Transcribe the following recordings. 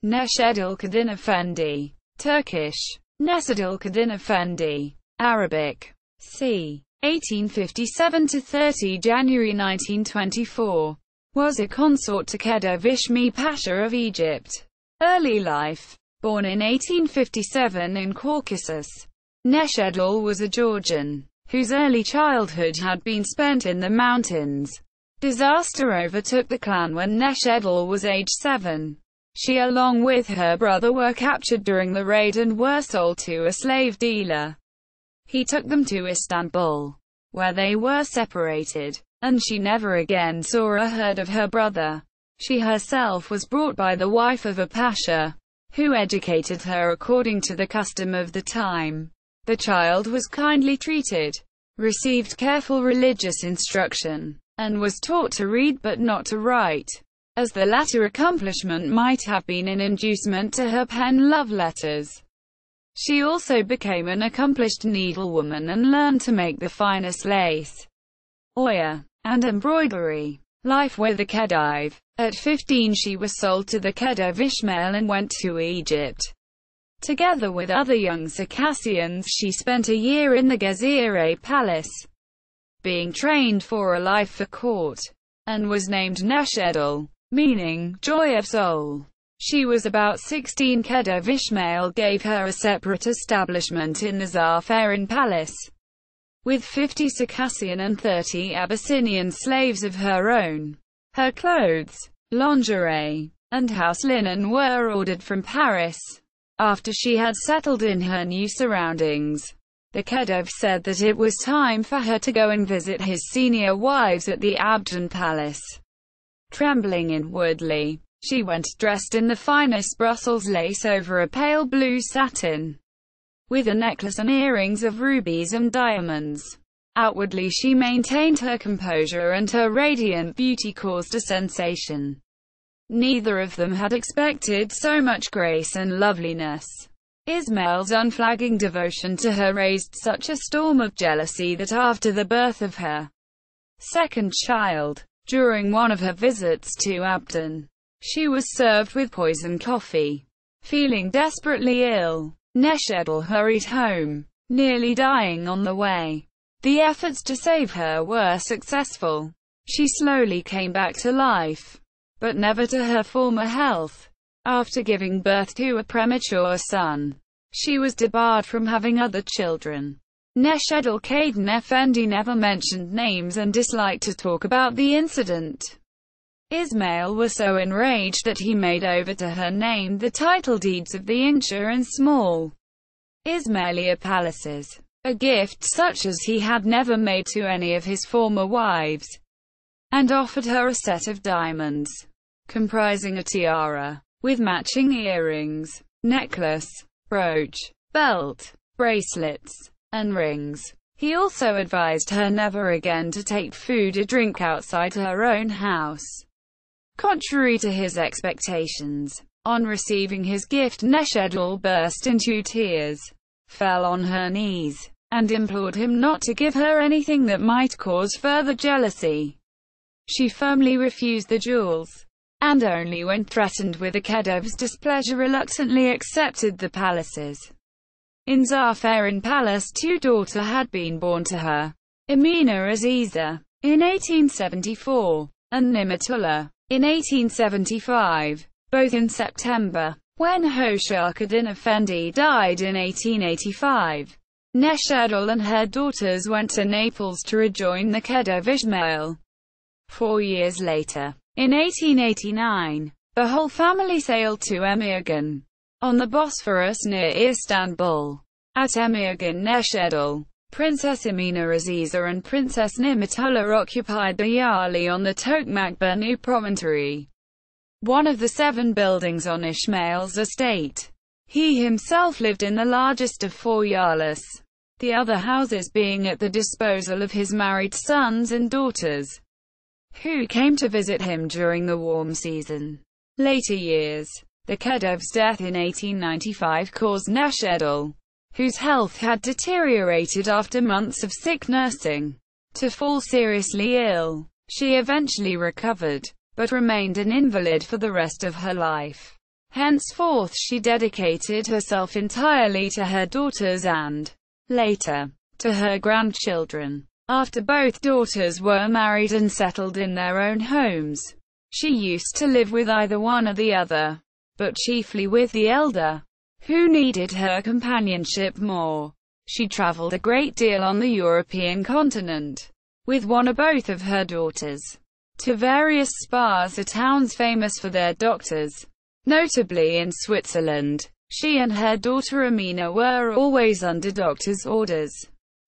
Neshedil Kadinefendi, Turkish, Neshedil Kadinefendi, Arabic, c. 1857 to 30 January 1924, was a consort to Khedive Pasha of Egypt. Early life. Born in 1857 in Caucasus, Neshedil was a Georgian, whose early childhood had been spent in the mountains. Disaster overtook the clan when Neshedil was age 7. She along with her brother were captured during the raid and were sold to a slave dealer. He took them to Istanbul, where they were separated, and she never again saw or heard of her brother. She herself was brought by the wife of a pasha, who educated her according to the custom of the time. The child was kindly treated, received careful religious instruction, and was taught to read but not to write, as the latter accomplishment might have been an inducement to her pen love letters. She also became an accomplished needlewoman and learned to make the finest lace, oya, and embroidery. Life with the Khedive. At 15 she was sold to the Khedive Isma'il and went to Egypt. Together with other young Circassians she spent a year in the Gezira Palace, being trained for a life for court, and was named Neshedil, meaning joy of soul. She was about 16. Khedive Isma'il gave her a separate establishment in the Zafarin Palace, with 50 Circassian and 30 Abyssinian slaves of her own. Her clothes, lingerie, and house linen were ordered from Paris. After she had settled in her new surroundings, the Khedive said that it was time for her to go and visit his senior wives at the Abdin Palace. Trembling inwardly, she went dressed in the finest Brussels lace over a pale blue satin, with a necklace and earrings of rubies and diamonds. Outwardly she maintained her composure, and her radiant beauty caused a sensation. Neither of them had expected so much grace and loveliness. Ismail's unflagging devotion to her raised such a storm of jealousy that after the birth of her second child, during one of her visits to Abdin, she was served with poisoned coffee. Feeling desperately ill, Neshedil hurried home, nearly dying on the way. The efforts to save her were successful. She slowly came back to life, but never to her former health. After giving birth to a premature son, she was debarred from having other children. Neshedil Kadinefendi never mentioned names and disliked to talk about the incident. Isma'il was so enraged that he made over to her name the title deeds of the Incha and small Ismailia palaces, a gift such as he had never made to any of his former wives, and offered her a set of diamonds, comprising a tiara, with matching earrings, necklace, brooch, belt, bracelets, and rings. He also advised her never again to take food or drink outside her own house. Contrary to his expectations, on receiving his gift Neshedil burst into tears, fell on her knees, and implored him not to give her anything that might cause further jealousy. She firmly refused the jewels, and only when threatened with the Khedive's displeasure reluctantly accepted the palaces. In Zafarin Palace 2 daughters had been born to her, Amina Aziza, in 1874, and Nimatullah, in 1875, both in September. When Neshedil Kadinefendi died in 1885, Neshedil and her daughters went to Naples to rejoin the Khedive Isma'il. 4 years later, in 1889, the whole family sailed to Emirgan, on the Bosphorus near Istanbul. At Emirgan, Neshedil, Princess Amina Aziza and Princess Nimatullah occupied the Yali on the Tokmak Banu promontory, one of the 7 buildings on Ismail's estate. He himself lived in the largest of 4 yalis, the other houses being at the disposal of his married sons and daughters, who came to visit him during the warm season. Later years. The Khedive's death in 1895 caused Neshedil, whose health had deteriorated after months of sick nursing, to fall seriously ill. She eventually recovered, but remained an invalid for the rest of her life. Henceforth she dedicated herself entirely to her daughters and, later, to her grandchildren. After both daughters were married and settled in their own homes, she used to live with either one or the other, but chiefly with the elder, who needed her companionship more. She traveled a great deal on the European continent, with one or both of her daughters, to various spas or towns famous for their doctors. Notably in Switzerland, she and her daughter Amina were always under doctors' orders,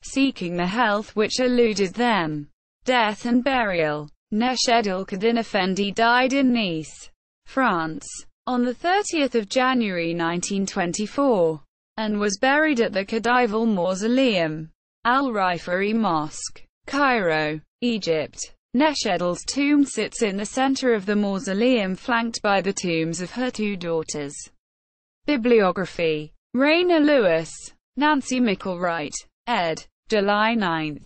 seeking the health which eluded them. Death and burial. Neshedil Kadinefendi died in Nice, France, on 30 January 1924, and was buried at the Khedive Mausoleum, Al-Rifai Mosque, Cairo, Egypt. Neshedil's tomb sits in the center of the mausoleum, flanked by the tombs of her two daughters. Bibliography. Rainer Lewis, Nancy Micklewright, ed. July 9,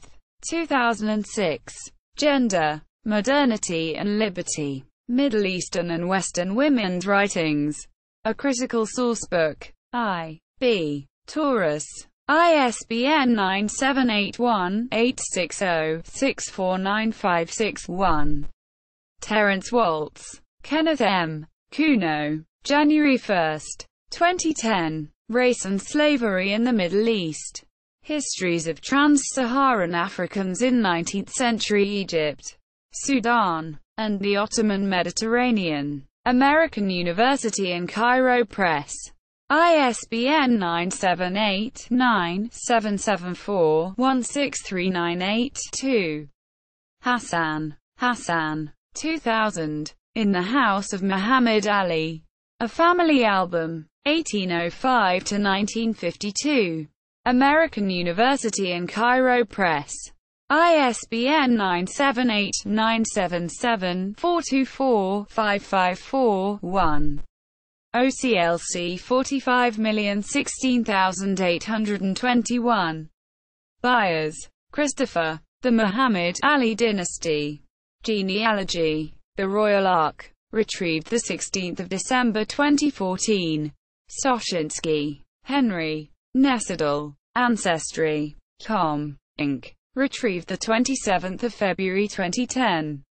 2006. Gender, Modernity and Liberty. Middle Eastern and Western Women's Writings. A Critical Sourcebook. I.B. Taurus. ISBN 978-1-860-64956-1. Terence Waltz. Kenneth M. Kuno. January 1, 2010. Race and Slavery in the Middle East. Histories of Trans-Saharan Africans in 19th-century Egypt, Sudan, and the Ottoman Mediterranean. American University in Cairo Press. ISBN 978-9-774-16398-2. Hassan, 2000. In the House of Muhammad Ali. A Family Album. 1805–1952. American University in Cairo Press. ISBN 978-977-424-554-1. OCLC 45016821. Byers, Christopher. The Muhammad Ali Dynasty. Genealogy. The Royal Ark. Retrieved 16 December 2014. Soshinsky, Henry. Neshedil. Ancestry.com, Inc. Retrieved 27 February 2010.